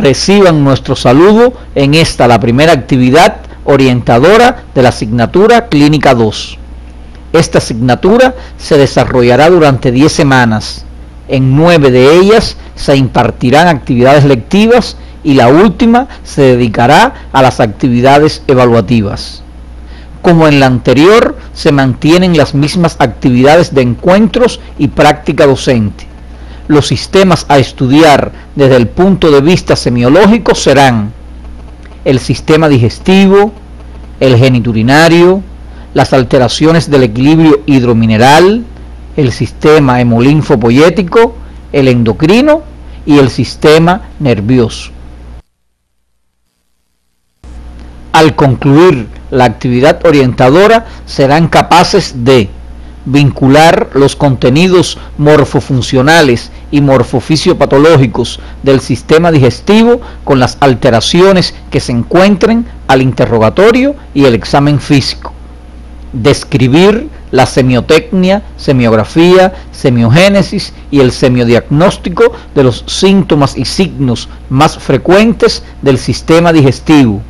Reciban nuestro saludo en esta, la primera actividad orientadora de la asignatura Clínica 2. Esta asignatura se desarrollará durante 10 semanas. En 9 de ellas se impartirán actividades lectivas y la última se dedicará a las actividades evaluativas. Como en la anterior, se mantienen las mismas actividades de encuentros y práctica docente. Los sistemas a estudiar desde el punto de vista semiológico serán el sistema digestivo, el genitourinario, las alteraciones del equilibrio hidromineral, el sistema hemolinfopoyético, el endocrino y el sistema nervioso. Al concluir la actividad orientadora, serán capaces de vincular los contenidos morfofuncionales y morfofisiopatológicos del sistema digestivo con las alteraciones que se encuentren al interrogatorio y el examen físico. Describir la semiotecnia, semiografía, semiogénesis y el semiodiagnóstico de los síntomas y signos más frecuentes del sistema digestivo.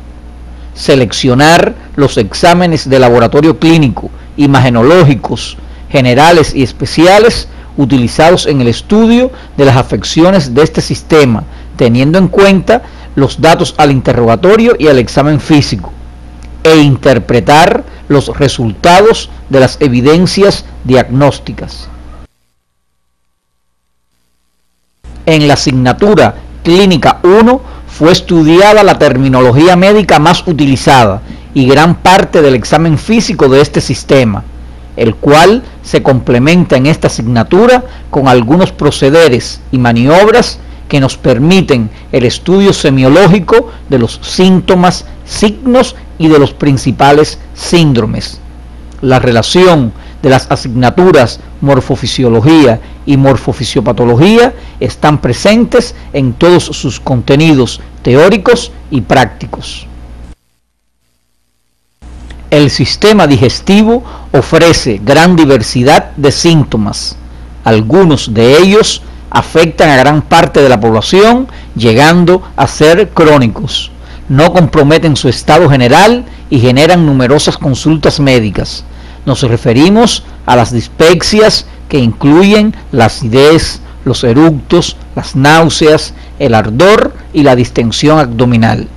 Seleccionar los exámenes de laboratorio clínico, imagenológicos, generales y especiales utilizados en el estudio de las afecciones de este sistema, teniendo en cuenta los datos al interrogatorio y al examen físico, e interpretar los resultados de las evidencias diagnósticas. En la asignatura Clínica 1 fue estudiada la terminología médica más utilizada y gran parte del examen físico de este sistema, el cual se complementa en esta asignatura con algunos procederes y maniobras que nos permiten el estudio semiológico de los síntomas, signos y de los principales síndromes. La relación de las asignaturas morfofisiología y morfofisiopatología están presentes en todos sus contenidos teóricos y prácticos. El sistema digestivo ofrece gran diversidad de síntomas. Algunos de ellos afectan a gran parte de la población, llegando a ser crónicos. No comprometen su estado general y generan numerosas consultas médicas. Nos referimos a las dispepsias, que incluyen la acidez, los eructos, las náuseas, el ardor y la distensión abdominal.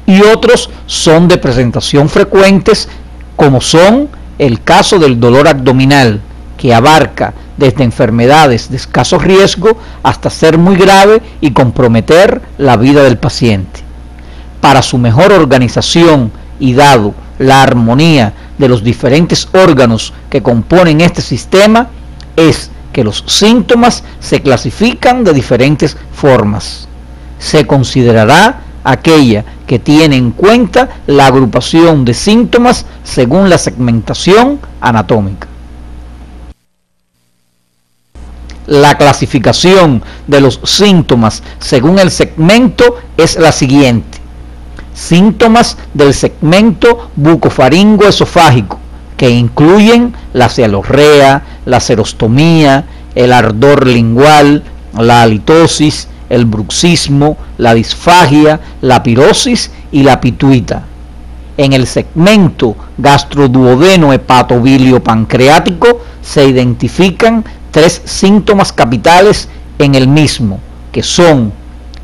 Y otros son de presentación frecuentes, como son el caso del dolor abdominal, que abarca desde enfermedades de escaso riesgo hasta ser muy grave y comprometer la vida del paciente. Para su mejor organización y dado la armonía de los diferentes órganos que componen este sistema, es que los síntomas se clasifican de diferentes formas. Se considerará aquella que tiene en cuenta la agrupación de síntomas según la segmentación anatómica. La clasificación de los síntomas según el segmento es la siguiente: síntomas del segmento bucofaringoesofágico, que incluyen la cialorrea, la serostomía, el ardor lingual, la halitosis, el bruxismo, la disfagia, la pirosis y la pituita. En el segmento gastroduodeno-hepatobiliopancreático se identifican 3 síntomas capitales en el mismo, que son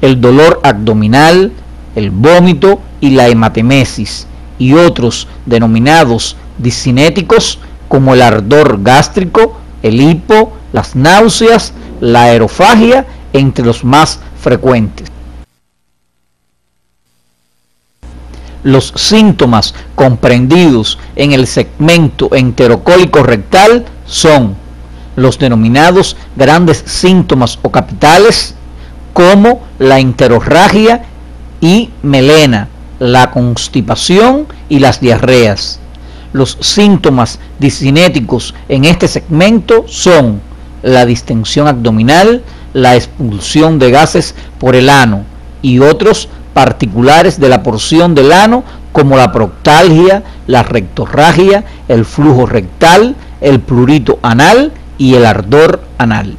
el dolor abdominal, el vómito y la hematemesis, y otros denominados discinéticos como el ardor gástrico, el hipo, las náuseas, la aerofagia, entre los más frecuentes. Los síntomas comprendidos en el segmento enterocólico rectal son los denominados grandes síntomas o capitales, como la enterorragia y melena, la constipación y las diarreas. Los síntomas discinéticos en este segmento son la distensión abdominal, la expulsión de gases por el ano y otros particulares de la porción del ano, como la proctalgia, la rectorragia, el flujo rectal, el prurito anal y el ardor anal.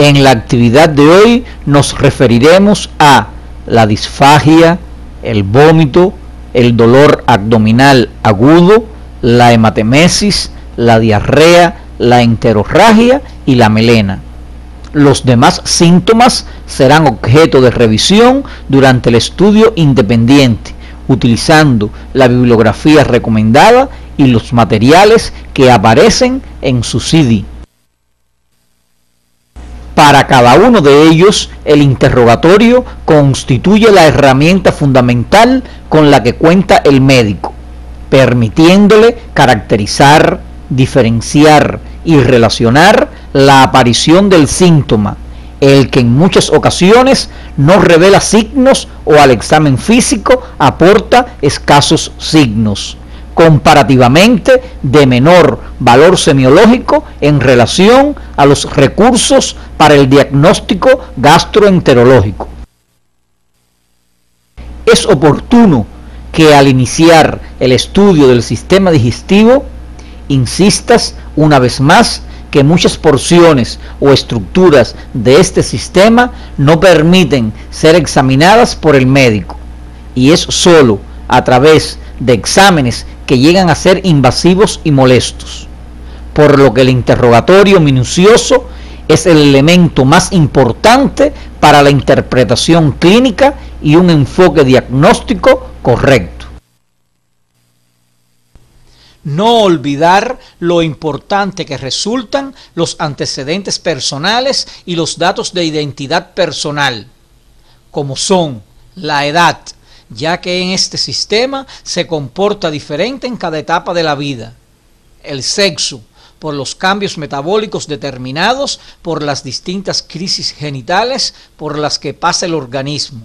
En la actividad de hoy nos referiremos a la disfagia, el vómito, el dolor abdominal agudo, la hematemesis, la diarrea, la enterorragia y la melena. Los demás síntomas serán objeto de revisión durante el estudio independiente, utilizando la bibliografía recomendada y los materiales que aparecen en su CD. Para cada uno de ellos, el interrogatorio constituye la herramienta fundamental con la que cuenta el médico, permitiéndole caracterizar, diferenciar y relacionar la aparición del síntoma, el que en muchas ocasiones no revela signos o al examen físico aporta escasos signos, comparativamente de menor valor semiológico en relación a los recursos para el diagnóstico gastroenterológico. Es oportuno que al iniciar el estudio del sistema digestivo insistas una vez más que muchas porciones o estructuras de este sistema no permiten ser examinadas por el médico, y es sólo a través de exámenes que llegan a ser invasivos y molestos, por lo que el interrogatorio minucioso es el elemento más importante para la interpretación clínica y un enfoque diagnóstico correcto. No olvidar lo importante que resultan los antecedentes personales y los datos de identidad personal, como son la edad, ya que en este sistema se comporta diferente en cada etapa de la vida, el sexo, por los cambios metabólicos determinados por las distintas crisis genitales por las que pasa el organismo,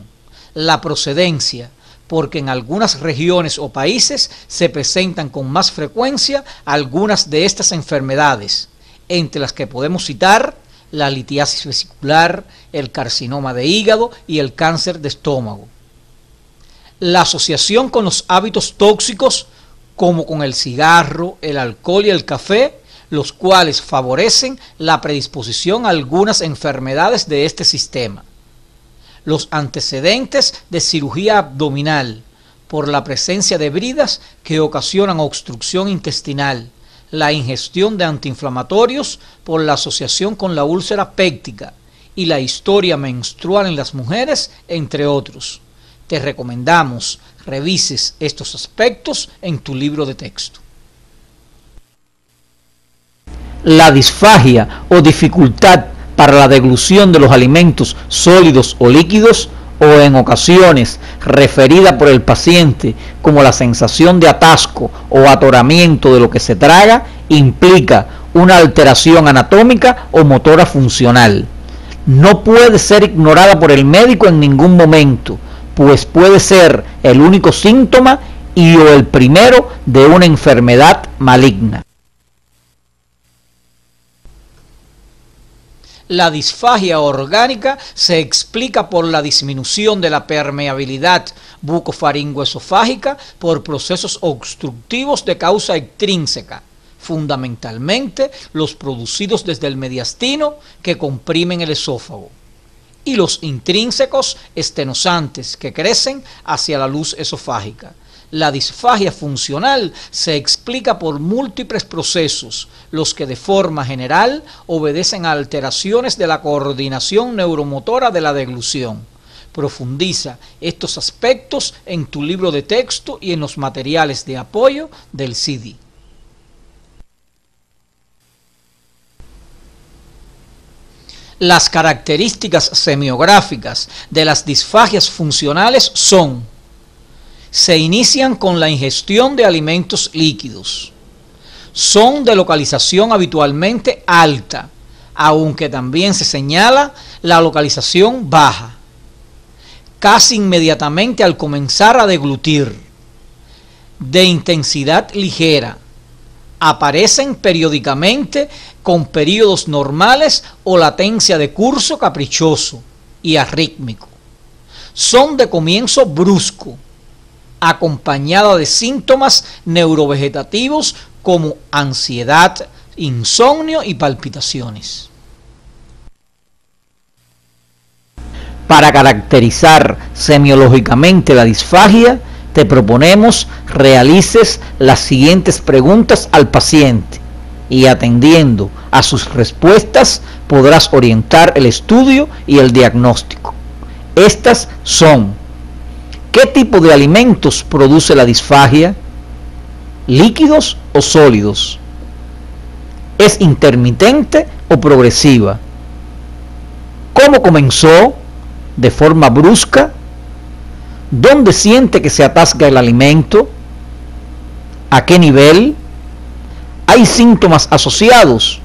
la procedencia, porque en algunas regiones o países se presentan con más frecuencia algunas de estas enfermedades, entre las que podemos citar la litiasis vesicular, el carcinoma de hígado y el cáncer de estómago. La asociación con los hábitos tóxicos, como con el cigarro, el alcohol y el café, los cuales favorecen la predisposición a algunas enfermedades de este sistema. Los antecedentes de cirugía abdominal por la presencia de bridas que ocasionan obstrucción intestinal, la ingestión de antiinflamatorios por la asociación con la úlcera péptica y la historia menstrual en las mujeres, entre otros. Te recomendamos revises estos aspectos en tu libro de texto. La disfagia o dificultad para la deglución de los alimentos sólidos o líquidos, o en ocasiones referida por el paciente como la sensación de atasco o atoramiento de lo que se traga, implica una alteración anatómica o motora funcional. No puede ser ignorada por el médico en ningún momento, pues puede ser el único síntoma y o el primero de una enfermedad maligna. La disfagia orgánica se explica por la disminución de la permeabilidad bucofaringoesofágica por procesos obstructivos de causa extrínseca, fundamentalmente los producidos desde el mediastino que comprimen el esófago, y los intrínsecos estenosantes que crecen hacia la luz esofágica. La disfagia funcional se explica por múltiples procesos, los que de forma general obedecen a alteraciones de la coordinación neuromotora de la deglución. Profundiza estos aspectos en tu libro de texto y en los materiales de apoyo del CD. Las características semiográficas de las disfagias funcionales son: se inician con la ingestión de alimentos líquidos. Son de localización habitualmente alta, aunque también se señala la localización baja. Casi inmediatamente al comenzar a deglutir. De intensidad ligera. Aparecen periódicamente con periodos normales o latencia de curso caprichoso y arrítmico. Son de comienzo brusco, acompañada de síntomas neurovegetativos como ansiedad, insomnio y palpitaciones. Para caracterizar semiológicamente la disfagia, te proponemos realices las siguientes preguntas al paciente y atendiendo a sus respuestas podrás orientar el estudio y el diagnóstico. Estas son: ¿qué tipo de alimentos produce la disfagia? ¿Líquidos o sólidos? ¿Es intermitente o progresiva? ¿Cómo comenzó? ¿De forma brusca? ¿Dónde siente que se atasca el alimento? ¿A qué nivel? ¿Hay síntomas asociados?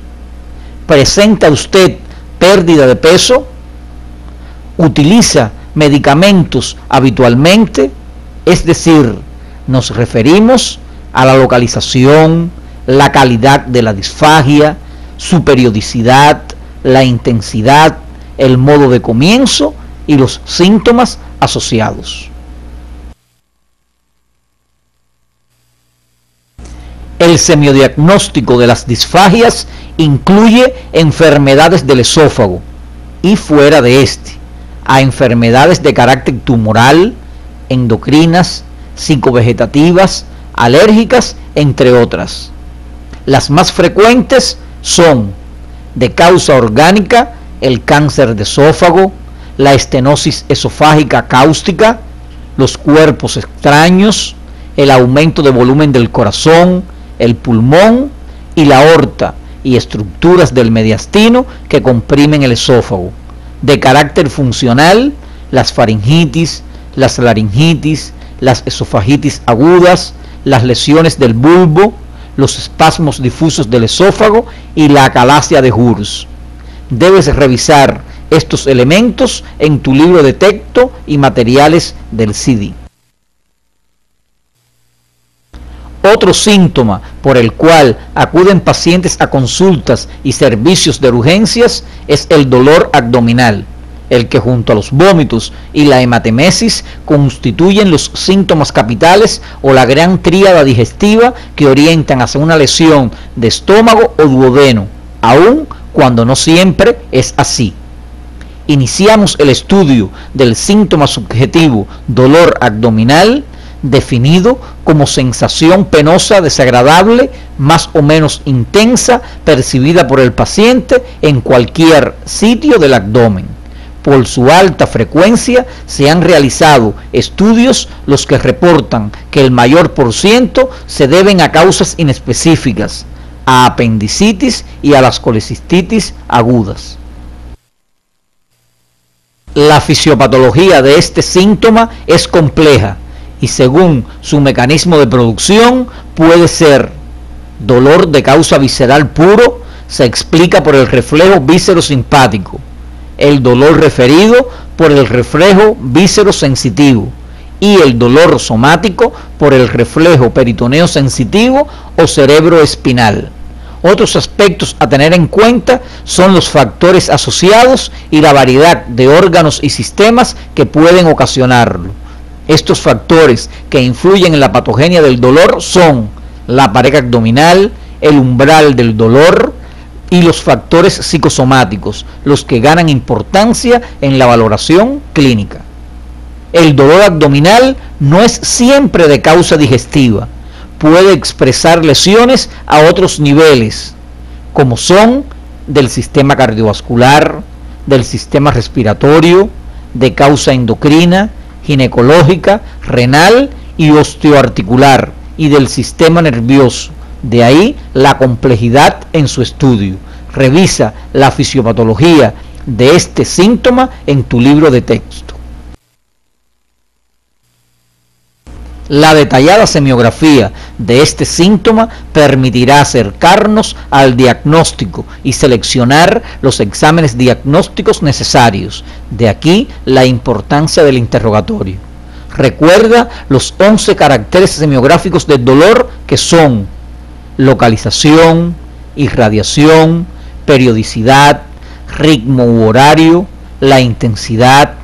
¿Presenta usted pérdida de peso? ¿Utiliza medicamentos habitualmente? Es decir, nos referimos a la localización, la calidad de la disfagia, su periodicidad, la intensidad, el modo de comienzo y los síntomas asociados. El semiodiagnóstico de las disfagias incluye enfermedades del esófago y fuera de este, a enfermedades de carácter tumoral, endocrinas, psicovegetativas, alérgicas, entre otras. Las más frecuentes son de causa orgánica, el cáncer de esófago, la estenosis esofágica cáustica, los cuerpos extraños, el aumento de volumen del corazón, el pulmón y la aorta y estructuras del mediastino que comprimen el esófago. De carácter funcional, las faringitis, las laringitis, las esofagitis agudas, las lesiones del bulbo, los espasmos difusos del esófago y la acalasia de Hurs. Debes revisar estos elementos en tu libro de texto y materiales del CD. Otro síntoma por el cual acuden pacientes a consultas y servicios de urgencias es el dolor abdominal, el que junto a los vómitos y la hematemesis constituyen los síntomas capitales o la gran tríada digestiva que orientan hacia una lesión de estómago o duodeno, aun cuando no siempre es así. Iniciamos el estudio del síntoma subjetivo dolor abdominal, definido como sensación penosa desagradable, más o menos intensa, percibida por el paciente en cualquier sitio del abdomen. Por su alta frecuencia se han realizado estudios los que reportan que el mayor por ciento se deben a causas inespecíficas, a apendicitis y a las colecistitis agudas. La fisiopatología de este síntoma es compleja y según su mecanismo de producción puede ser dolor de causa visceral puro, se explica por el reflejo víscero-simpático, el dolor referido por el reflejo víscero-sensitivo y el dolor somático por el reflejo peritoneo sensitivo o cerebroespinal. Otros aspectos a tener en cuenta son los factores asociados y la variedad de órganos y sistemas que pueden ocasionarlo. Estos factores que influyen en la patogenia del dolor son la pared abdominal, el umbral del dolor y los factores psicosomáticos, los que ganan importancia en la valoración clínica. El dolor abdominal no es siempre de causa digestiva, puede expresar lesiones a otros niveles, como son del sistema cardiovascular, del sistema respiratorio, de causa endocrina, ginecológica, renal y osteoarticular, y del sistema nervioso. De ahí la complejidad en su estudio. Revisa la fisiopatología de este síntoma en tu libro de texto. La detallada semiografía de este síntoma permitirá acercarnos al diagnóstico y seleccionar los exámenes diagnósticos necesarios. De aquí la importancia del interrogatorio. Recuerda los 11 caracteres semiográficos del dolor, que son localización, irradiación, periodicidad, ritmo u horario, la intensidad,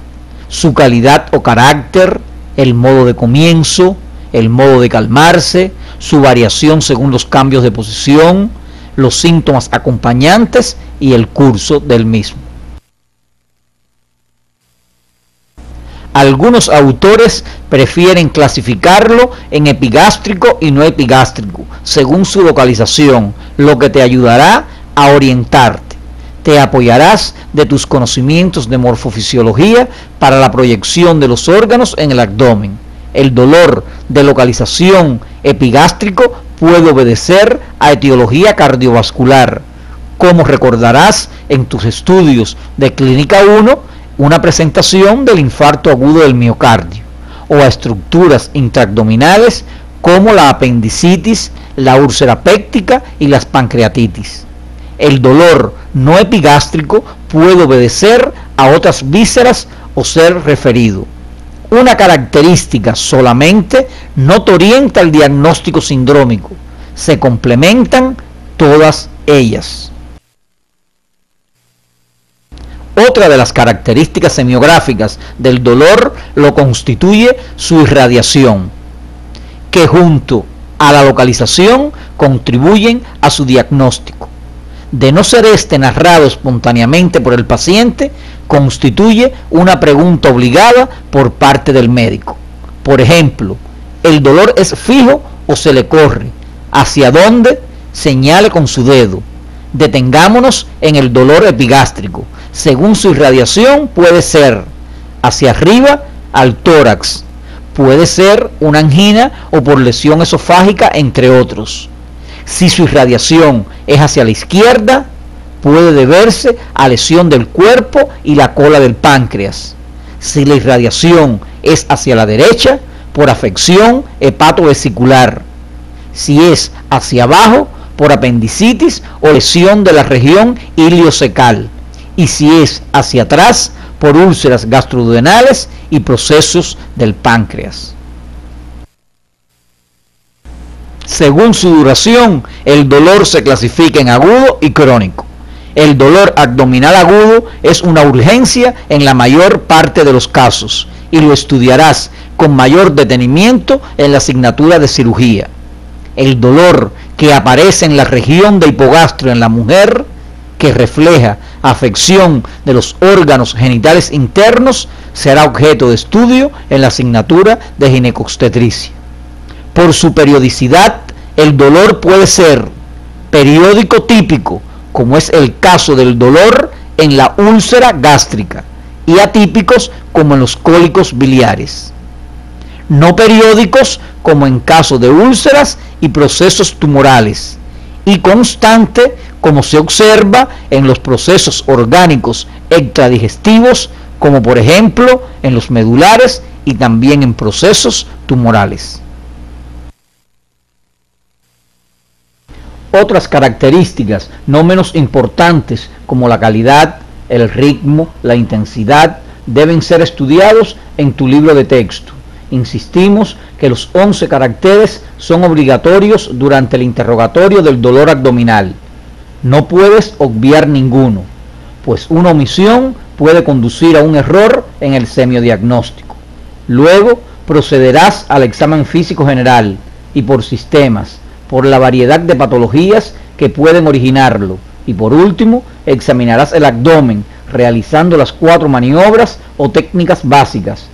su calidad o carácter, el modo de comienzo, el modo de calmarse, su variación según los cambios de posición, los síntomas acompañantes y el curso del mismo. Algunos autores prefieren clasificarlo en epigástrico y no epigástrico, según su localización, lo que te ayudará a orientarte. Te apoyarás de tus conocimientos de morfofisiología para la proyección de los órganos en el abdomen. El dolor de localización epigástrico puede obedecer a etiología cardiovascular, como recordarás en tus estudios de Clínica 1, una presentación del infarto agudo del miocardio, o a estructuras intraabdominales como la apendicitis, la úlcera péptica y las pancreatitis. El dolor no epigástrico puede obedecer a otras vísceras o ser referido. Una característica solamente no te orienta al diagnóstico sindrómico, se complementan todas ellas. Otra de las características semiográficas del dolor lo constituye su irradiación, que junto a la localización contribuyen a su diagnóstico. De no ser este narrado espontáneamente por el paciente, constituye una pregunta obligada por parte del médico. Por ejemplo, ¿el dolor es fijo o se le corre? ¿Hacia dónde? Señale con su dedo. Detengámonos en el dolor epigástrico. Según su irradiación, puede ser hacia arriba al tórax, puede ser una angina o por lesión esofágica, entre otros. Si su irradiación es hacia la izquierda, puede deberse a lesión del cuerpo y la cola del páncreas. Si la irradiación es hacia la derecha, por afección hepatovesicular. Si es hacia abajo, por apendicitis o lesión de la región iliocecal. Y si es hacia atrás, por úlceras gastroduodenales y procesos del páncreas. Según su duración, el dolor se clasifica en agudo y crónico. El dolor abdominal agudo es una urgencia en la mayor parte de los casos y lo estudiarás con mayor detenimiento en la asignatura de cirugía. El dolor que aparece en la región de hipogastro en la mujer, que refleja afección de los órganos genitales internos, será objeto de estudio en la asignatura de ginecobstetricia. Por su periodicidad, el dolor puede ser periódico típico, como es el caso del dolor en la úlcera gástrica, y atípicos como en los cólicos biliares. No periódicos como en caso de úlceras y procesos tumorales, y constante como se observa en los procesos orgánicos extradigestivos, como por ejemplo en los medulares y también en procesos tumorales. Otras características no menos importantes, como la calidad, el ritmo, la intensidad, deben ser estudiados en tu libro de texto. Insistimos que los 11 caracteres son obligatorios durante el interrogatorio del dolor abdominal. No puedes obviar ninguno, pues una omisión puede conducir a un error en el semiodiagnóstico. Luego procederás al examen físico general y por sistemas, por la variedad de patologías que pueden originarlo, y por último examinarás el abdomen realizando las 4 maniobras o técnicas básicas.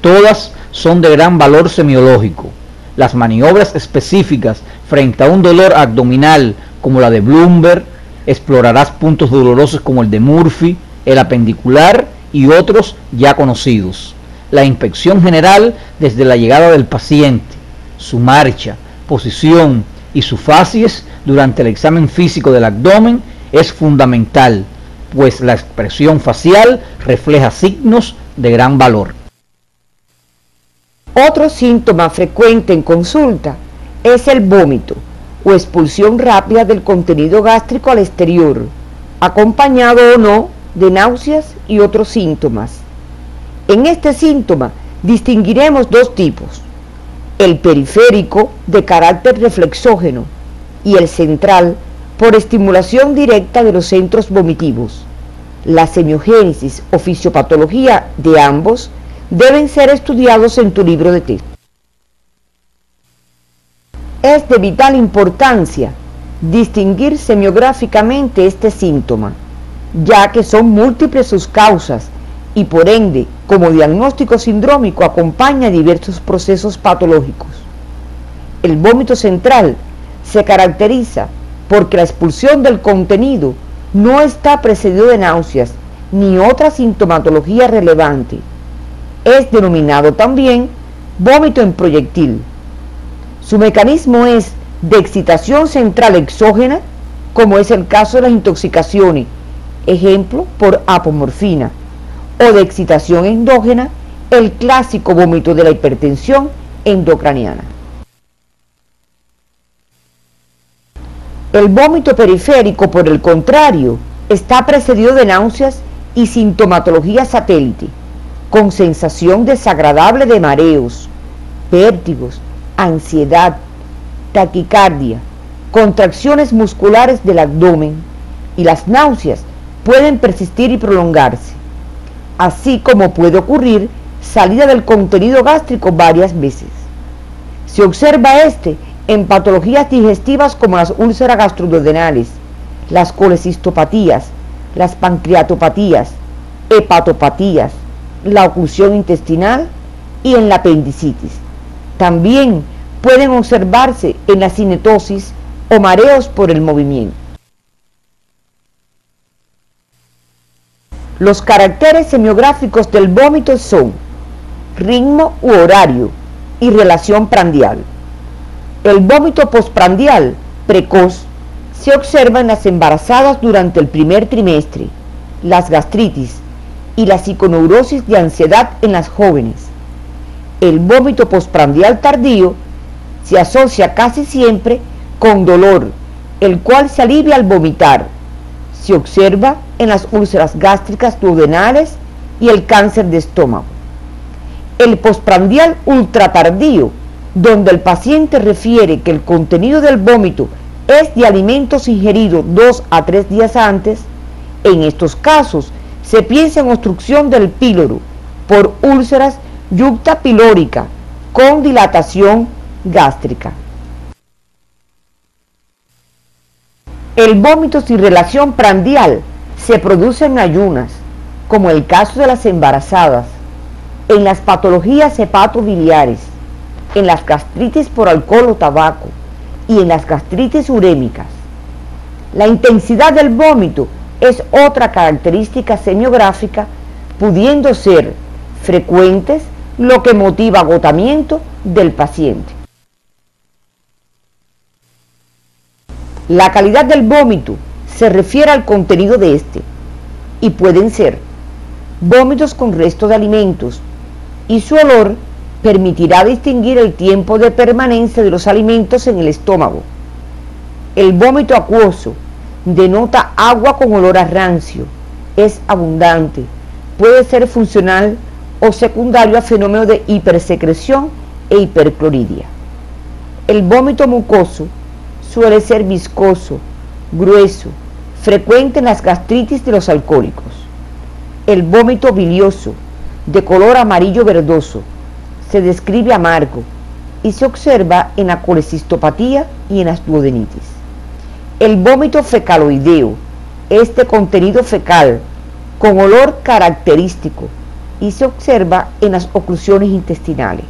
Todas son de gran valor semiológico. Las maniobras específicas frente a un dolor abdominal como la de Bloomberg, explorarás puntos dolorosos como el de Murphy, el apendicular y otros ya conocidos. La inspección general desde la llegada del paciente, su marcha, posición y su facies durante el examen físico del abdomen es fundamental, pues la expresión facial refleja signos de gran valor. Otro síntoma frecuente en consulta es el vómito o expulsión rápida del contenido gástrico al exterior, acompañado o no de náuseas y otros síntomas. En este síntoma distinguiremos 2 tipos: el periférico, de carácter reflexógeno, y el central, por estimulación directa de los centros vomitivos. La semiogénesis o fisiopatología de ambos deben ser estudiados en tu libro de texto. Es de vital importancia distinguir semiográficamente este síntoma, ya que son múltiples sus causas y por ende, como diagnóstico sindrómico, acompaña diversos procesos patológicos. El vómito central se caracteriza porque la expulsión del contenido no está precedido de náuseas ni otra sintomatología relevante. Es denominado también vómito en proyectil. Su mecanismo es de excitación central exógena, como es el caso de las intoxicaciones, ejemplo por apomorfina, o de excitación endógena, el clásico vómito de la hipertensión endocraniana. El vómito periférico, por el contrario, está precedido de náuseas y sintomatología satélite, con sensación desagradable de mareos, vértigos, ansiedad, taquicardia, contracciones musculares del abdomen, y las náuseas pueden persistir y prolongarse, así como puede ocurrir salida del contenido gástrico varias veces. Se observa en patologías digestivas como las úlceras gastroduodenales, las colecistopatías, las pancreatopatías, hepatopatías, la oclusión intestinal y en la apendicitis. También pueden observarse en la cinetosis o mareos por el movimiento. Los caracteres semiográficos del vómito son ritmo u horario y relación prandial. El vómito postprandial precoz se observa en las embarazadas durante el primer trimestre, las gastritis y la psiconeurosis de ansiedad en las jóvenes. El vómito postprandial tardío se asocia casi siempre con dolor, el cual se alivia al vomitar. Se observa en las úlceras gástricas duodenales y el cáncer de estómago. El postprandial ultratardío, donde el paciente refiere que el contenido del vómito es de alimentos ingeridos 2 a 3 días antes, en estos casos se piensa en obstrucción del píloro por úlceras yuctapilórica con dilatación gástrica. El vómito sin relación prandial se produce en ayunas, como el caso de las embarazadas, en las patologías hepatobiliares, en las gastritis por alcohol o tabaco y en las gastritis urémicas. La intensidad del vómito es otra característica semiográfica, pudiendo ser frecuentes, lo que motiva agotamiento del paciente. La calidad del vómito se refiere al contenido de este y pueden ser vómitos con resto de alimentos, y su olor permitirá distinguir el tiempo de permanencia de los alimentos en el estómago. El vómito acuoso denota agua con olor a rancio, es abundante, puede ser funcional o secundario a fenómenos de hipersecreción e hipercloridia. El vómito mucoso suele ser viscoso, grueso, frecuente en las gastritis de los alcohólicos. El vómito bilioso, de color amarillo verdoso, se describe amargo y se observa en la colecistopatía y en las duodenitis. El vómito fecaloideo es de contenido fecal, con olor característico, y se observa en las oclusiones intestinales.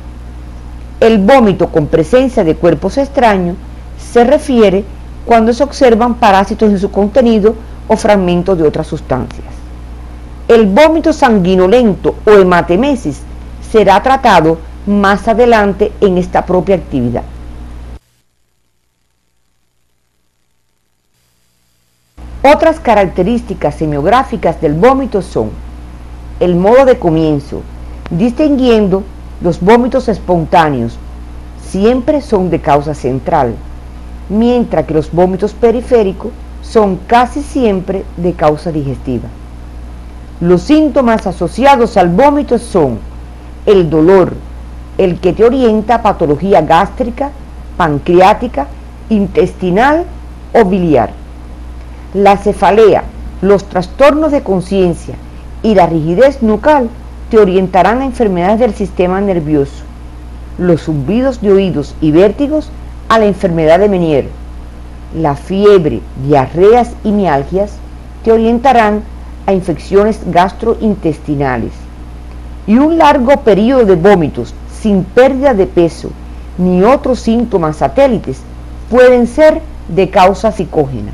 El vómito con presencia de cuerpos extraños se refiere cuando se observan parásitos en su contenido o fragmentos de otras sustancias. El vómito sanguinolento o hematemesis será tratado más adelante en esta propia actividad. Otras características semiográficas del vómito son el modo de comienzo, distinguiendo los vómitos espontáneos, siempre son de causa central, mientras que los vómitos periféricos son casi siempre de causa digestiva. Los síntomas asociados al vómito son el dolor, el que te orienta a patología gástrica, pancreática, intestinal o biliar. La cefalea, los trastornos de conciencia y la rigidez nucal te orientarán a enfermedades del sistema nervioso. Los zumbidos de oídos y vértigos a la enfermedad de Meniere. La fiebre, diarreas y mialgias te orientarán a infecciones gastrointestinales. Y un largo periodo de vómitos sin pérdida de peso ni otros síntomas satélites pueden ser de causa psicógena.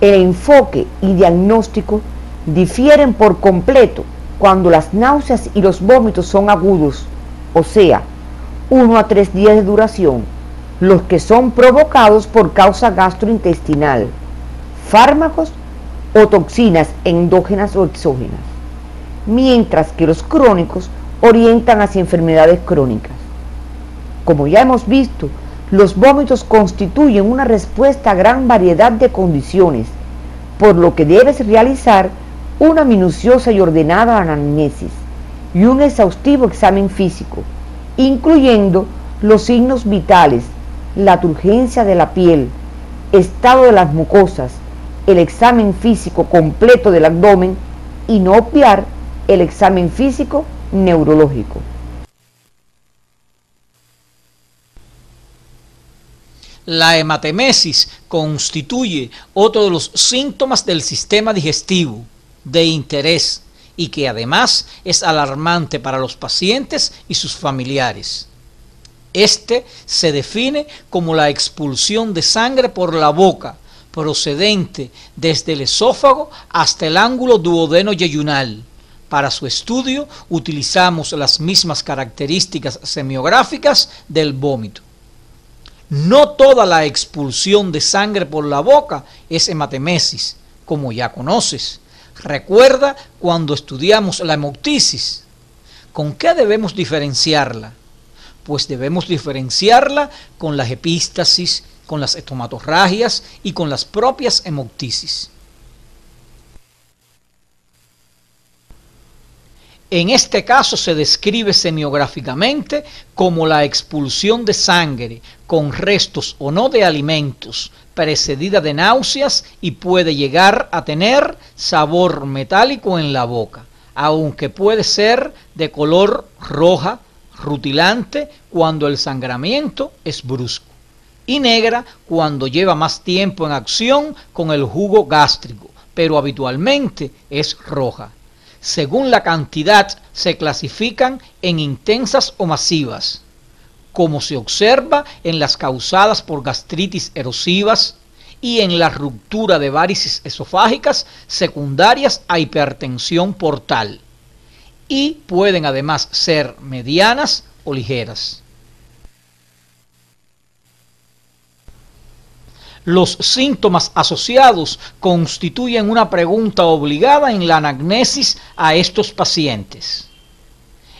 El enfoque y diagnóstico difieren por completo cuando las náuseas y los vómitos son agudos, o sea, 1 a 3 días de duración, los que son provocados por causa gastrointestinal, fármacos o toxinas endógenas o exógenas, mientras que los crónicos orientan hacia enfermedades crónicas. Como ya hemos visto, los vómitos constituyen una respuesta a gran variedad de condiciones, por lo que debes realizar una minuciosa y ordenada anamnesis y un exhaustivo examen físico, incluyendo los signos vitales, la turgencia de la piel, estado de las mucosas, el examen físico completo del abdomen y no obviar el examen físico neurológico. La hematemesis constituye otro de los síntomas del sistema digestivo de interés y que además es alarmante para los pacientes y sus familiares. Este se define como la expulsión de sangre por la boca procedente desde el esófago hasta el ángulo duodeno-yeyunal. Para su estudio utilizamos las mismas características semiográficas del vómito. No toda la expulsión de sangre por la boca es hematemesis, como ya conoces. Recuerda cuando estudiamos la hemoptisis. ¿Con qué debemos diferenciarla? Pues debemos diferenciarla con las epístasis, con las estomatorragias y con las propias hemoptisis. En este caso se describe semiográficamente como la expulsión de sangre con restos o no de alimentos, precedida de náuseas y puede llegar a tener sabor metálico en la boca, aunque puede ser de color roja, rutilante cuando el sangramiento es brusco, y negra cuando lleva más tiempo en acción con el jugo gástrico, pero habitualmente es roja. Según la cantidad se clasifican en intensas o masivas, como se observa en las causadas por gastritis erosivas y en la ruptura de varices esofágicas secundarias a hipertensión portal, y pueden además ser medianas o ligeras. Los síntomas asociados constituyen una pregunta obligada en la anamnesis a estos pacientes,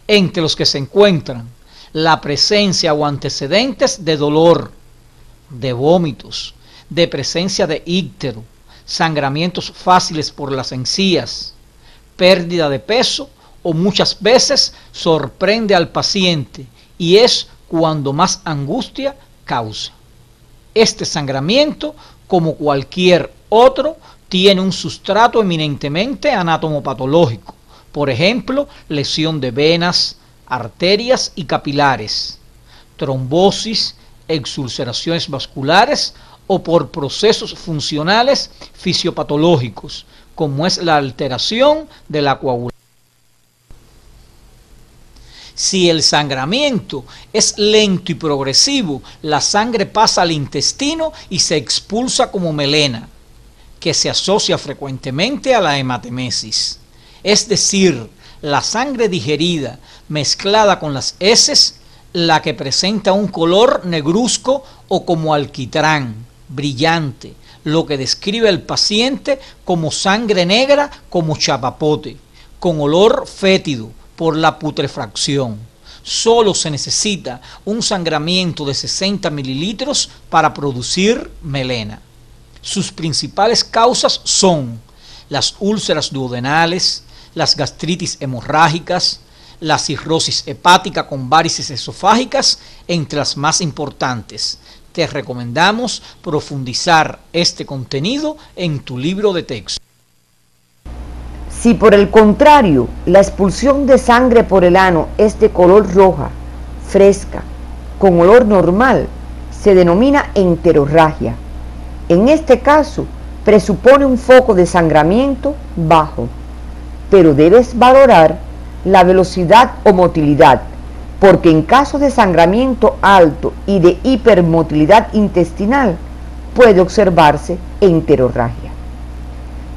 entre los que se encuentran la presencia o antecedentes de dolor, de vómitos, de presencia de íctero, sangramientos fáciles por las encías, pérdida de peso o muchas veces sorprende al paciente y es cuando más angustia causa. Este sangramiento, como cualquier otro, tiene un sustrato eminentemente anatomopatológico, por ejemplo, lesión de venas, arterias y capilares, trombosis, exulceraciones vasculares o por procesos funcionales fisiopatológicos, como es la alteración de la coagulación. Si el sangramiento es lento y progresivo, la sangre pasa al intestino y se expulsa como melena, que se asocia frecuentemente a la hematemesis. Es decir, la sangre digerida mezclada con las heces, la que presenta un color negruzco o como alquitrán, brillante, lo que describe al paciente como sangre negra como chapapote, con olor fétido por la putrefacción. Solo se necesita un sangramiento de 60 mililitros para producir melena. Sus principales causas son las úlceras duodenales, las gastritis hemorrágicas, la cirrosis hepática con varices esofágicas, entre las más importantes. Te recomendamos profundizar este contenido en tu libro de texto. Si por el contrario la expulsión de sangre por el ano es de color roja, fresca, con olor normal, se denomina enterorragia. En este caso, presupone un foco de sangramiento bajo, pero debes valorar la velocidad o motilidad, porque en caso de sangramiento alto y de hipermotilidad intestinal puede observarse enterorragia.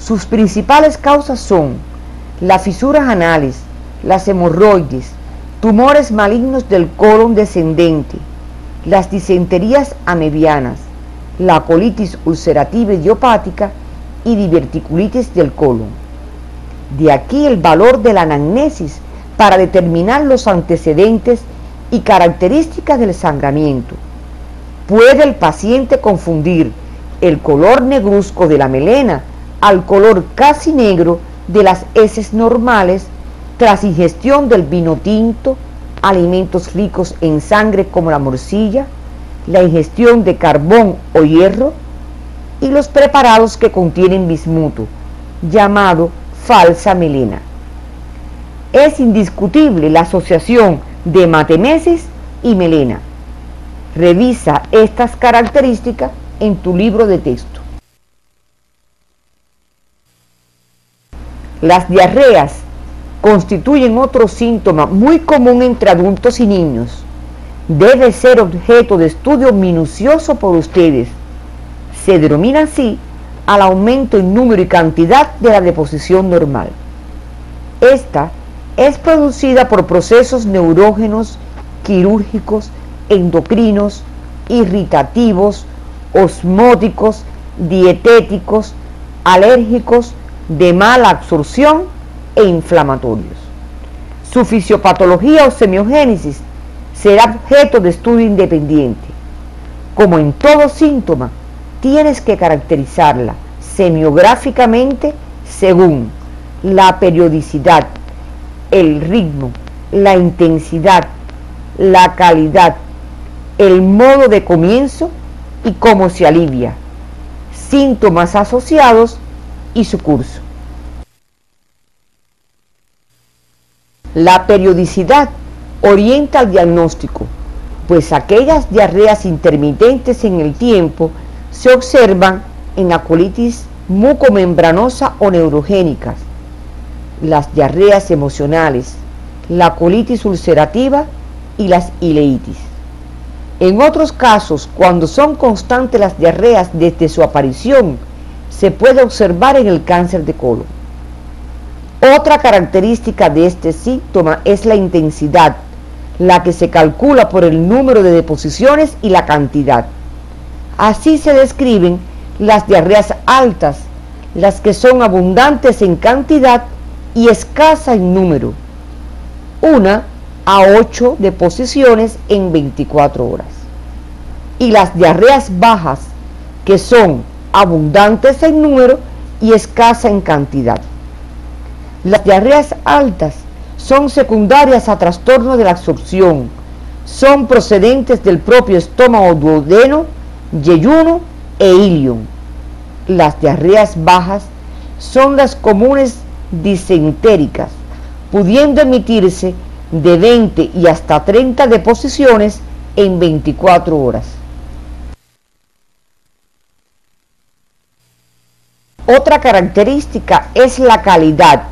Sus principales causas son las fisuras anales, las hemorroides, tumores malignos del colon descendente, las disenterías amebianas, la colitis ulcerativa idiopática y diverticulitis del colon. De aquí el valor de la anamnesis para determinar los antecedentes y características del sangramiento. Puede el paciente confundir el color negruzco de la melena al color casi negro de las heces normales tras ingestión del vino tinto, alimentos ricos en sangre como la morcilla, la ingestión de carbón o hierro y los preparados que contienen bismuto, llamado falsa melena. Es indiscutible la asociación de hematemesis y melena. Revisa estas características en tu libro de texto. Las diarreas constituyen otro síntoma muy común entre adultos y niños. Debe ser objeto de estudio minucioso por ustedes. Se denomina así al aumento en número y cantidad de la deposición normal. Esta es producida por procesos neurógenos, quirúrgicos, endocrinos, irritativos, osmóticos, dietéticos, alérgicos, de mala absorción e inflamatorios. Su fisiopatología o semiogénesis será objeto de estudio independiente. Como en todo síntoma, tienes que caracterizarla semiográficamente según la periodicidad, el ritmo, la intensidad, la calidad, el modo de comienzo y cómo se alivia, síntomas asociados y su curso. La periodicidad orienta al diagnóstico, pues aquellas diarreas intermitentes en el tiempo se observan en la colitis mucomembranosa o neurogénicas, las diarreas emocionales, la colitis ulcerativa y las ileitis. En otros casos, cuando son constantes las diarreas desde su aparición, se puede observar en el cáncer de colon. Otra característica de este síntoma es la intensidad, la que se calcula por el número de deposiciones y la cantidad. Así se describen las diarreas altas, las que son abundantes en cantidad y escasa en número, 1 a 8 deposiciones en 24 horas. Y las diarreas bajas, que son abundantes en número y escasa en cantidad. Las diarreas altas son secundarias a trastornos de la absorción, son procedentes del propio estómago duodeno, yeyuno e ilion. Las diarreas bajas son las comunes disentéricas, pudiendo emitirse de 20 y hasta 30 deposiciones en 24 horas. Otra característica es la calidad,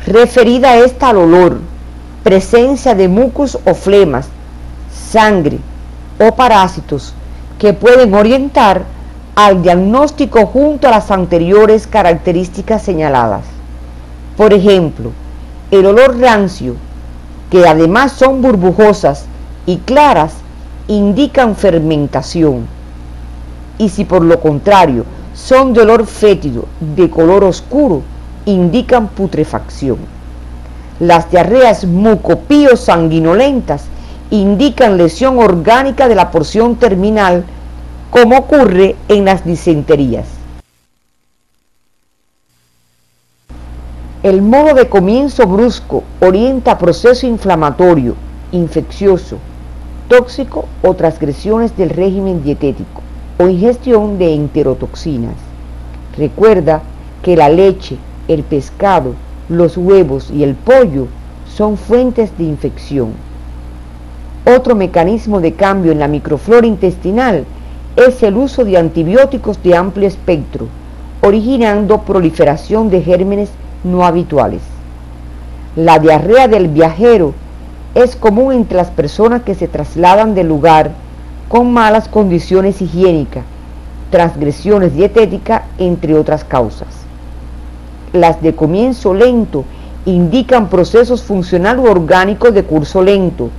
referida a esta al olor, presencia de mucus o flemas, sangre o parásitos que pueden orientar al diagnóstico junto a las anteriores características señaladas. Por ejemplo, el olor rancio, que además son burbujosas y claras, indican fermentación. Y si por lo contrario son de olor fétido, de color oscuro, indican putrefacción. Las diarreas mucopio-sanguinolentas indican lesión orgánica de la porción terminal, como ocurre en las disenterías. El modo de comienzo brusco orienta a proceso inflamatorio, infeccioso, tóxico o transgresiones del régimen dietético o ingestión de enterotoxinas. Recuerda que la leche, el pescado, los huevos y el pollo son fuentes de infección. Otro mecanismo de cambio en la microflora intestinal es el uso de antibióticos de amplio espectro, originando proliferación de gérmenes no habituales. La diarrea del viajero es común entre las personas que se trasladan del lugar con malas condiciones higiénicas, transgresiones dietéticas, entre otras causas. Las de comienzo lento indican procesos funcional u orgánicos de curso lento,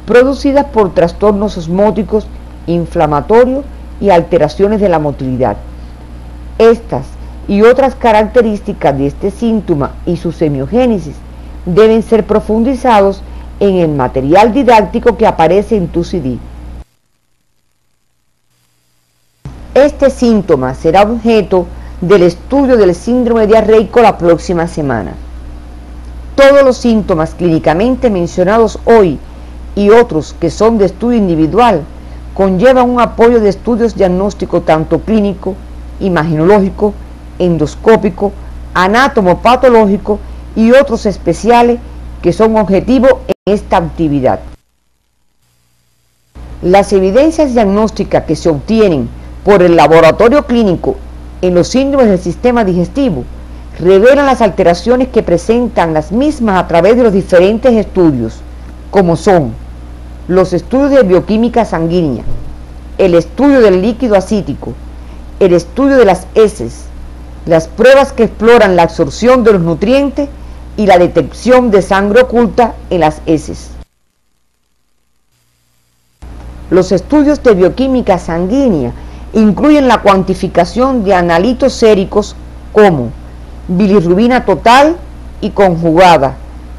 producidas por trastornos osmóticos, inflamatorios y alteraciones de la motilidad. Estas y otras características de este síntoma y su semiogénesis deben ser profundizados en el material didáctico que aparece en tu CD. Este síntoma será objeto del estudio del síndrome diarreico la próxima semana. Todos los síntomas clínicamente mencionados hoy y otros que son de estudio individual conllevan un apoyo de estudios diagnósticos tanto clínico, imagenológico, endoscópico, anátomo-patológico y otros especiales que son objetivos en esta actividad. Las evidencias diagnósticas que se obtienen por el laboratorio clínico en los síndromes del sistema digestivo revelan las alteraciones que presentan las mismas a través de los diferentes estudios, como son los estudios de bioquímica sanguínea, el estudio del líquido acítico, el estudio de las heces, las pruebas que exploran la absorción de los nutrientes y la detección de sangre oculta en las heces. Los estudios de bioquímica sanguínea incluyen la cuantificación de analitos séricos como bilirrubina total y conjugada,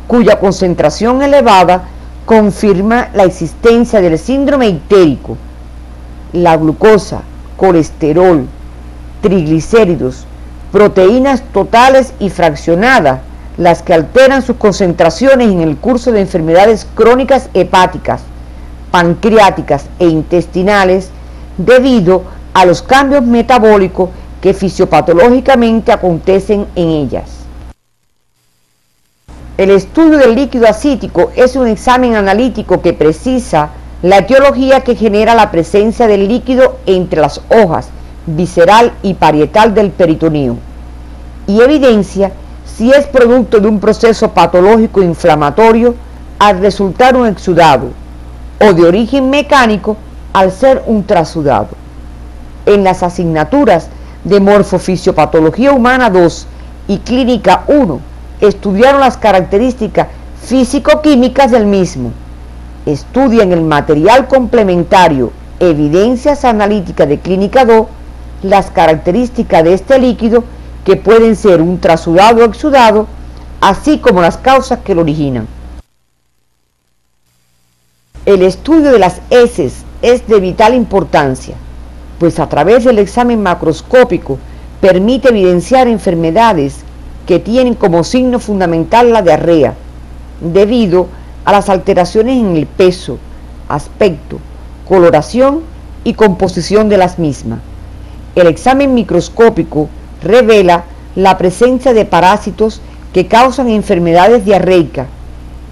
cuya concentración elevada confirma la existencia del síndrome ictérico. La glucosa, colesterol, triglicéridos, proteínas totales y fraccionadas, las que alteran sus concentraciones en el curso de enfermedades crónicas hepáticas, pancreáticas e intestinales, debido a los cambios metabólicos que fisiopatológicamente acontecen en ellas. El estudio del líquido acítico es un examen analítico que precisa la etiología que genera la presencia del líquido entre las hojas visceral y parietal del peritoneo y evidencia si es producto de un proceso patológico inflamatorio al resultar un exudado o de origen mecánico al ser un trasudado. En las asignaturas de Morfofisiopatología Humana 2 y Clínica 1 estudiaron las características físico-químicas del mismo. Estudian el material complementario Evidencias Analíticas de Clínica 2, las características de este líquido que pueden ser un trasudado o exudado, así como las causas que lo originan. El estudio de las heces es de vital importancia, pues a través del examen macroscópico permite evidenciar enfermedades que tienen como signo fundamental la diarrea, debido a las alteraciones en el peso, aspecto, coloración y composición de las mismas. El examen microscópico revela la presencia de parásitos que causan enfermedades diarreicas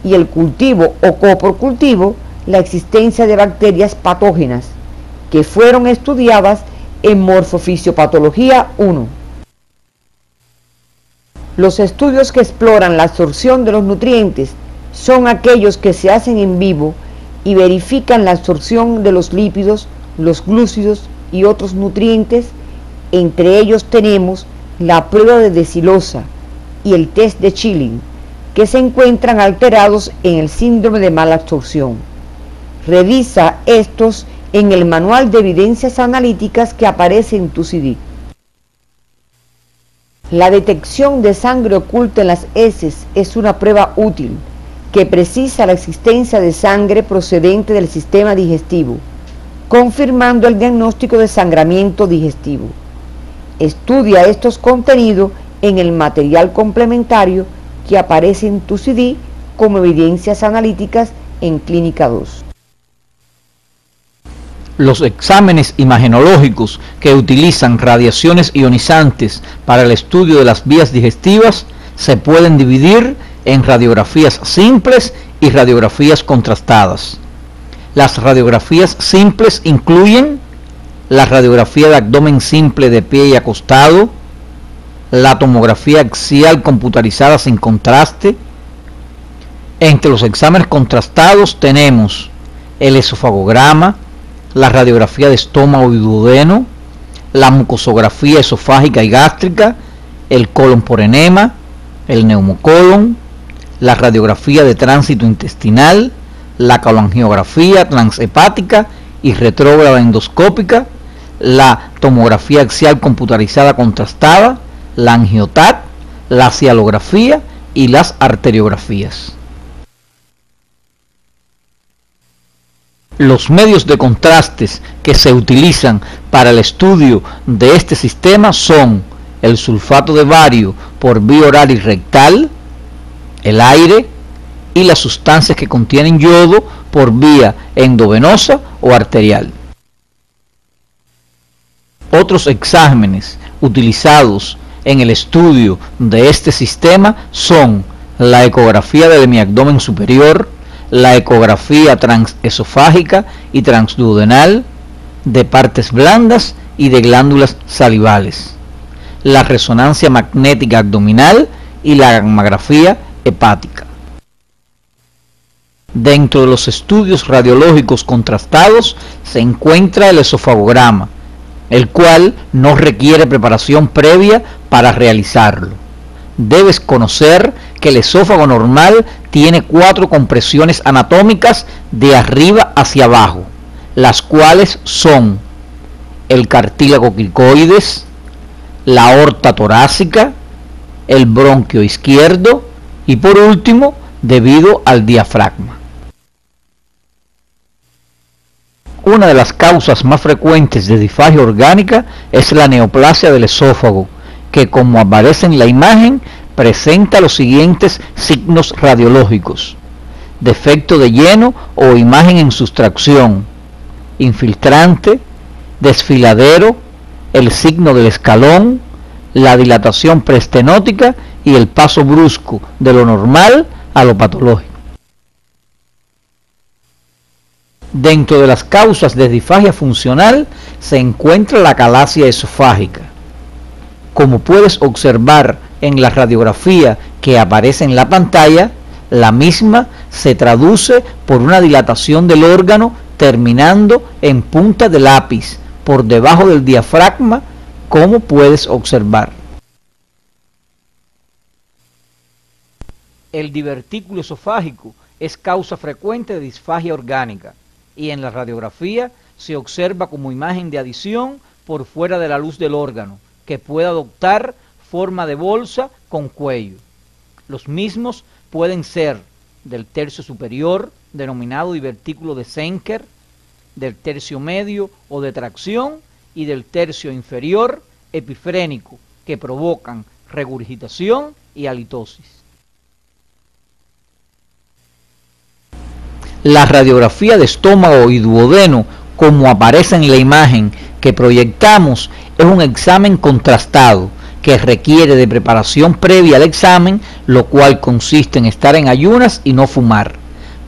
y el cultivo o coprocultivo la existencia de bacterias patógenas que fueron estudiadas en Morfofisiopatología 1. Los estudios que exploran la absorción de los nutrientes son aquellos que se hacen en vivo y verifican la absorción de los lípidos, los glúcidos y otros nutrientes. Entre ellos tenemos la prueba de desilosa y el test de Schilling, que se encuentran alterados en el síndrome de malabsorción. Revisa estos en el manual de evidencias analíticas que aparece en tu CD. La detección de sangre oculta en las heces es una prueba útil que precisa la existencia de sangre procedente del sistema digestivo, confirmando el diagnóstico de sangramiento digestivo. Estudia estos contenidos en el material complementario que aparece en tu CD como evidencias analíticas en Clínica 2. Los exámenes imagenológicos que utilizan radiaciones ionizantes para el estudio de las vías digestivas se pueden dividir en radiografías simples y radiografías contrastadas. Las radiografías simples incluyen la radiografía de abdomen simple de pie y acostado, la tomografía axial computarizada sin contraste. Entre los exámenes contrastados tenemos el esofagograma, la radiografía de estómago y duodeno, la mucosografía esofágica y gástrica, el colon por enema, el neumocolon, la radiografía de tránsito intestinal, la colangiografía transhepática y retrógrada endoscópica, la tomografía axial computarizada contrastada, la angiotat, la cialografía y las arteriografías. Los medios de contrastes que se utilizan para el estudio de este sistema son el sulfato de bario por vía oral y rectal, el aire y las sustancias que contienen yodo por vía endovenosa o arterial. Otros exámenes utilizados en el estudio de este sistema son la ecografía del hemiabdomen superior, la ecografía transesofágica y transduodenal, de partes blandas y de glándulas salivales, la resonancia magnética abdominal y la gammagrafía hepática. Dentro de los estudios radiológicos contrastados se encuentra el esofagograma, el cual no requiere preparación previa para realizarlo. Debes conocer que el esófago normal tiene 4 compresiones anatómicas de arriba hacia abajo, las cuales son el cartílago cricoides, la aorta torácica, el bronquio izquierdo y por último, debido al diafragma. Una de las causas más frecuentes de disfagia orgánica es la neoplasia del esófago, que como aparece en la imagen, presenta los siguientes signos radiológicos: defecto de lleno o imagen en sustracción, infiltrante, desfiladero, el signo del escalón, la dilatación preestenótica y el paso brusco de lo normal a lo patológico. Dentro de las causas de disfagia funcional se encuentra la calasia esofágica. Como puedes observar en la radiografía que aparece en la pantalla, la misma se traduce por una dilatación del órgano terminando en punta de lápiz por debajo del diafragma, como puedes observar. El divertículo esofágico es causa frecuente de disfagia orgánica y en la radiografía se observa como imagen de adición por fuera de la luz del órgano, que puede adoptar forma de bolsa con cuello. Los mismos pueden ser del tercio superior, denominado divertículo de Zenker, del tercio medio o de tracción, y del tercio inferior, epifrénico, que provocan regurgitación y halitosis. La radiografía de estómago y duodeno, como aparece en la imagen que proyectamos, es un examen contrastado que requiere de preparación previa al examen, lo cual consiste en estar en ayunas y no fumar.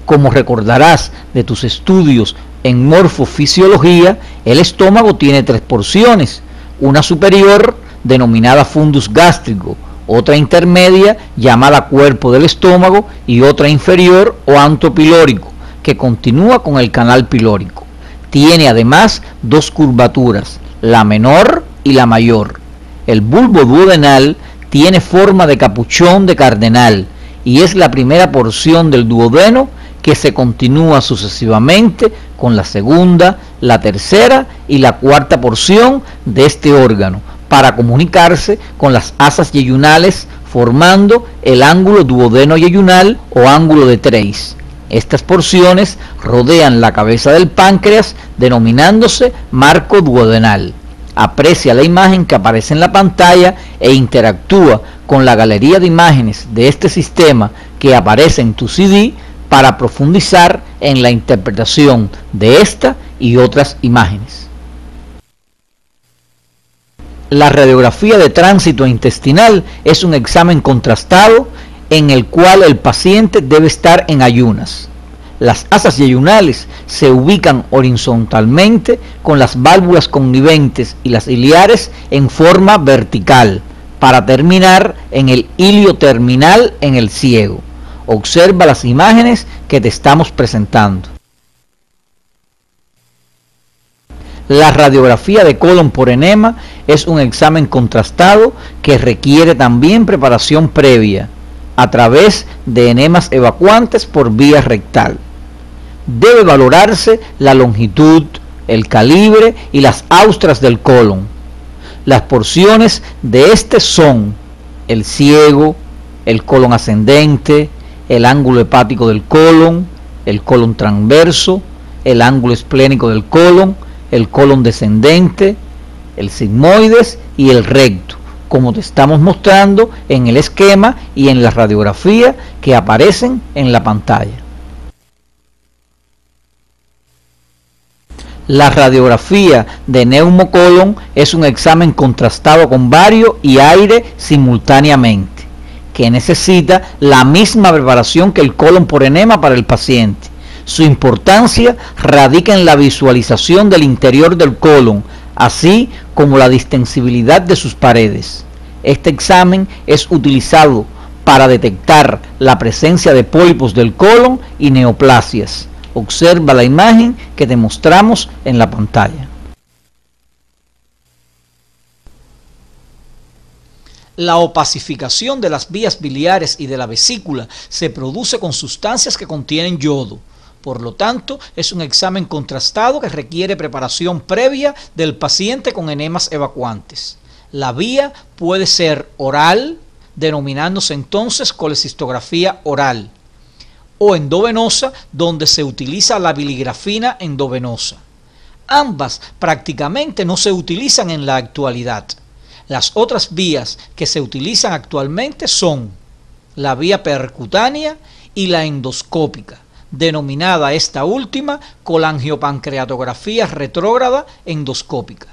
Como recordarás de tus estudios en morfofisiología, el estómago tiene 3 porciones: una superior denominada fundus gástrico, otra intermedia llamada cuerpo del estómago y otra inferior o antro pilórico, que continúa con el canal pilórico. Tiene además 2 curvaturas, la menor y la mayor. El bulbo duodenal tiene forma de capuchón de cardenal y es la primera porción del duodeno, que se continúa sucesivamente con la segunda, la tercera y la cuarta porción de este órgano para comunicarse con las asas yeyunales, formando el ángulo duodeno-yeyunal o ángulo de Treis. Estas porciones rodean la cabeza del páncreas, denominándose marco duodenal. Aprecia la imagen que aparece en la pantalla e interactúa con la galería de imágenes de este sistema que aparece en tu CD para profundizar en la interpretación de esta y otras imágenes. La radiografía de tránsito intestinal es un examen contrastado en el cual el paciente debe estar en ayunas. Las asas yeyunales se ubican horizontalmente con las válvulas conniventes y las iliares en forma vertical, para terminar en el hilio terminal en el ciego. Observa las imágenes que te estamos presentando. La radiografía de colon por enema es un examen contrastado que requiere también preparación previa a través de enemas evacuantes por vía rectal. Debe valorarse la longitud, el calibre y las austras del colon. Las porciones de este son el ciego, el colon ascendente, el ángulo hepático del colon, el colon transverso, el ángulo esplénico del colon, el colon descendente, el sigmoides y el recto, como te estamos mostrando en el esquema y en la radiografía que aparecen en la pantalla. La radiografía de neumocolon es un examen contrastado con bario y aire simultáneamente, que necesita la misma preparación que el colon por enema para el paciente. Su importancia radica en la visualización del interior del colon, así como la distensibilidad de sus paredes. Este examen es utilizado para detectar la presencia de pólipos del colon y neoplasias. Observa la imagen que te mostramos en la pantalla. La opacificación de las vías biliares y de la vesícula se produce con sustancias que contienen yodo. Por lo tanto, es un examen contrastado que requiere preparación previa del paciente con enemas evacuantes. La vía puede ser oral, denominándose entonces colecistografía oral, o endovenosa, donde se utiliza la biligrafina endovenosa. Ambas prácticamente no se utilizan en la actualidad. Las otras vías que se utilizan actualmente son la vía percutánea y la endoscópica, denominada esta última colangiopancreatografía retrógrada endoscópica.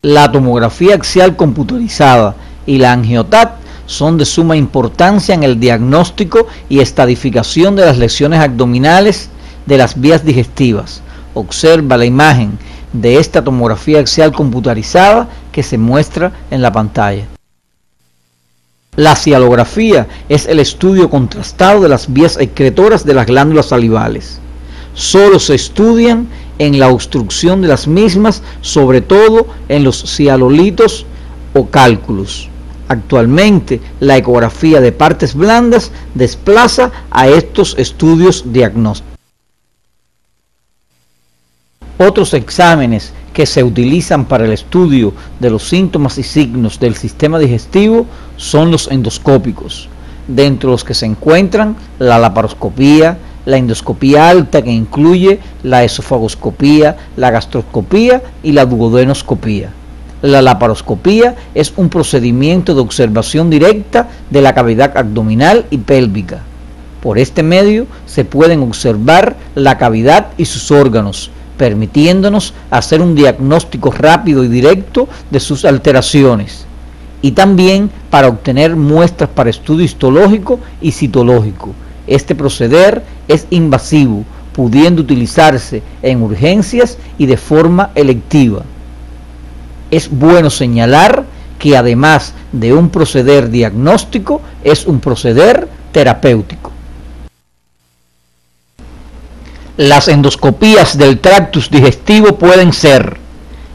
La tomografía axial computarizada y la angiotat son de suma importancia en el diagnóstico y estadificación de las lesiones abdominales de las vías digestivas. Observa la imagen de esta tomografía axial computarizada que se muestra en la pantalla. La cialografía es el estudio contrastado de las vías excretoras de las glándulas salivales. Solo se estudian en la obstrucción de las mismas, sobre todo en los cialolitos o cálculos. Actualmente, la ecografía de partes blandas desplaza a estos estudios diagnósticos. Otros exámenes que se utilizan para el estudio de los síntomas y signos del sistema digestivo son los endoscópicos, dentro de los que se encuentran la laparoscopía, la endoscopía alta, que incluye la esofagoscopía, la gastroscopía y la duodenoscopía. La laparoscopía es un procedimiento de observación directa de la cavidad abdominal y pélvica. Por este medio se pueden observar la cavidad y sus órganos, permitiéndonos hacer un diagnóstico rápido y directo de sus alteraciones, y también para obtener muestras para estudio histológico y citológico. Este proceder es invasivo, pudiendo utilizarse en urgencias y de forma electiva. Es bueno señalar que además de un proceder diagnóstico, es un proceder terapéutico. Las endoscopías del tracto digestivo pueden ser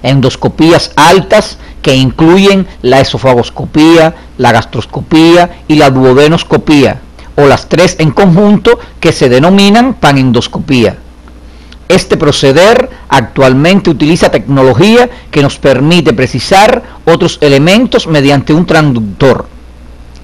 endoscopías altas, que incluyen la esofagoscopía, la gastroscopía y la duodenoscopía, o las tres en conjunto, que se denominan panendoscopía. Este proceder actualmente utiliza tecnología que nos permite precisar otros elementos mediante un transductor.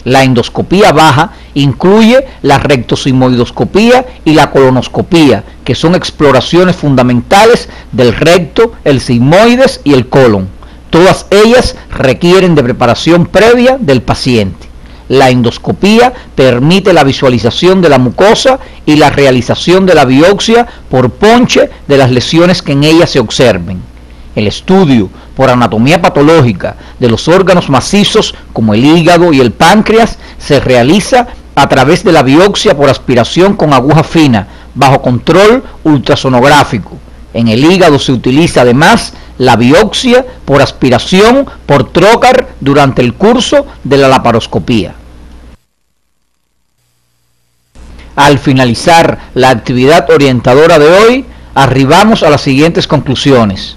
La endoscopía baja incluye la rectosigmoidoscopía y la colonoscopía, que son exploraciones fundamentales del recto, el sigmoides y el colon. Todas ellas requieren de preparación previa del paciente. La endoscopía permite la visualización de la mucosa y la realización de la biopsia por ponche de las lesiones que en ella se observen. El estudio por anatomía patológica de los órganos macizos como el hígado y el páncreas se realiza a través de la biopsia por aspiración con aguja fina, bajo control ultrasonográfico. En el hígado se utiliza además la biopsia por aspiración por trocar durante el curso de la laparoscopía. Al finalizar la actividad orientadora de hoy, arribamos a las siguientes conclusiones.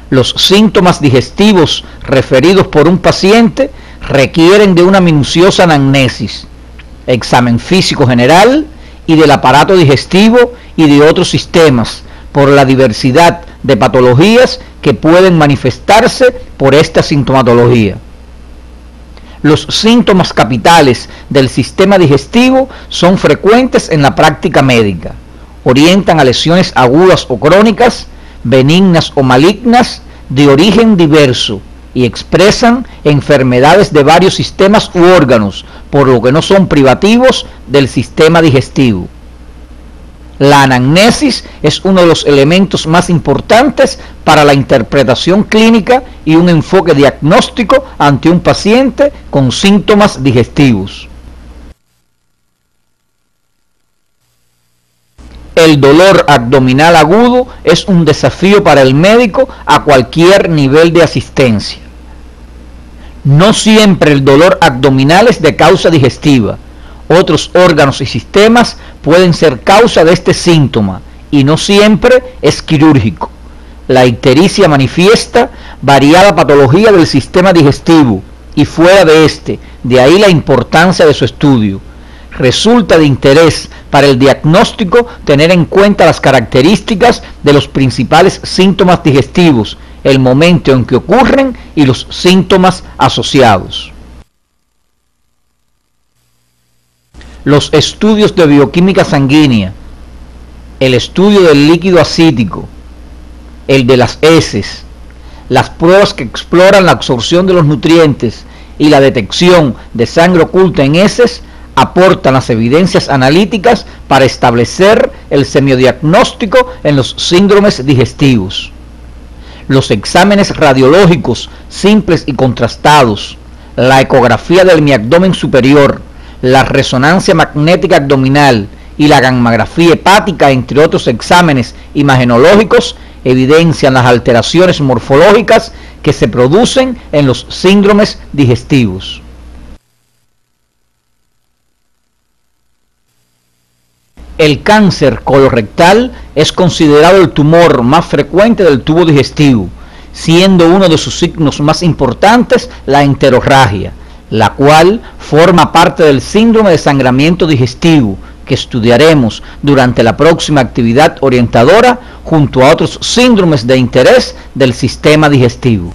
Los síntomas digestivos referidos por un paciente requieren de una minuciosa anamnesis, examen físico general y del aparato digestivo y de otros sistemas, por la diversidad de patologías que pueden manifestarse por esta sintomatología. Los síntomas capitales del sistema digestivo son frecuentes en la práctica médica. Orientan a lesiones agudas o crónicas, benignas o malignas, de origen diverso, y expresan enfermedades de varios sistemas u órganos, por lo que no son privativos del sistema digestivo. La anamnesis es uno de los elementos más importantes para la interpretación clínica y un enfoque diagnóstico ante un paciente con síntomas digestivos. El dolor abdominal agudo es un desafío para el médico a cualquier nivel de asistencia. No siempre el dolor abdominal es de causa digestiva. Otros órganos y sistemas pueden ser causa de este síntoma y no siempre es quirúrgico. La ictericia manifiesta variada patología del sistema digestivo y fuera de este, de ahí la importancia de su estudio. Resulta de interés para el diagnóstico tener en cuenta las características de los principales síntomas digestivos, el momento en que ocurren y los síntomas asociados. Los estudios de bioquímica sanguínea, el estudio del líquido acítico, el de las heces, las pruebas que exploran la absorción de los nutrientes y la detección de sangre oculta en heces aportan las evidencias analíticas para establecer el semiodiagnóstico en los síndromes digestivos. Los exámenes radiológicos simples y contrastados, la ecografía del mi abdomen superior, la resonancia magnética abdominal y la gammagrafía hepática, entre otros exámenes imagenológicos, evidencian las alteraciones morfológicas que se producen en los síndromes digestivos. El cáncer colorectal es considerado el tumor más frecuente del tubo digestivo, siendo uno de sus signos más importantes la enterorragia, la cual forma parte del síndrome de sangramiento digestivo, que estudiaremos durante la próxima actividad orientadora junto a otros síndromes de interés del sistema digestivo.